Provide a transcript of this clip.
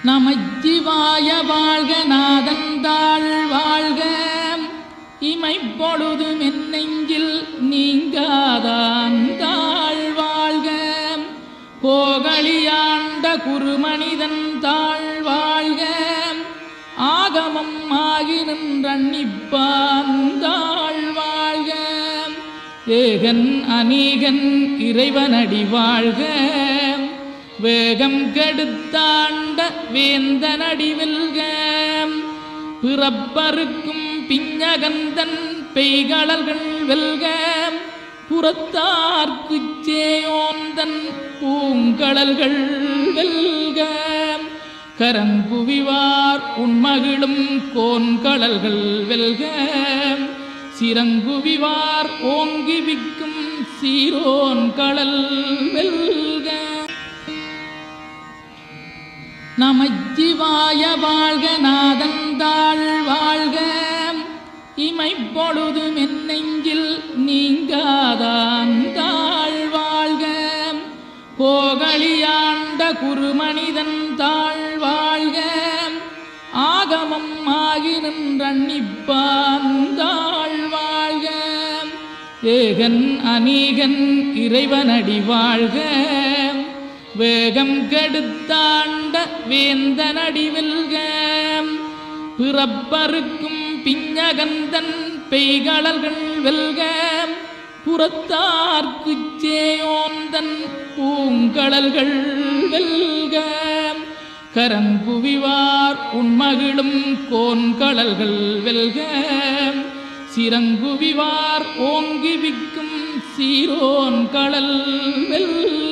நமச்சிவாய வாழ்க நாதந்தாள் வாழ்க இமைப்பொழுதும் என் நெஞ்சில் நீங்காதாந்தாள் வாழ்க கோகலியாண்ட குருமனிதன் தாழ் வாழ்க ஆகமம் ஆகி நின்றன்னிப்பாந்தாள் வாழ்க ஏகன் அநீகன் இறைவனடி வாழ்க வேகம் கெடுத்தாண்ட வேந்தனடி வெல்க பிறப்பருக்கும் பிஞகந்தன் பெய்களல்கள் வெல்க புறத்தார்க்குச் சேயோந்தன் பூங்கடல்கள் வெல்க கரங்குவிவார் உண்மகிழும் கோன்கடல்கள் வெல்க சிறங்குவிவார் ஓங்கி விக்கும் சீரோன் கடல் வெல்க நமச்சிவாய வாழ்க நாதந்தாள் வாழ்க இமைப்பொழுதும் என் நெஞ்சில் நீங்காதாந்தாள் வாழ்க கோகலியாண்ட குருமனிதன் தாழ் வாழ்க ஆகமம் ஆகி நின்றன்னிப்பாந்தாள் வாழ்க ஏகன் அநீகன் இறைவனடி வாழ்க வேகம் கெடுத்தாண்ட வேந்தனடி வெல்க பிறப்பருக்கும் பிஞகந்தன் பெய்களல்கள் வெல்க புறத்தார்க்குச் சேயோந்தன் பூங்கடல்கள் வெல்க கரங்குவிவார் உண்மகிழும் கோன்கடல்கள் வெல்க சிறங்குவிவார் ஓங்கி விக்கும் சீரோன் கடல் வெல்க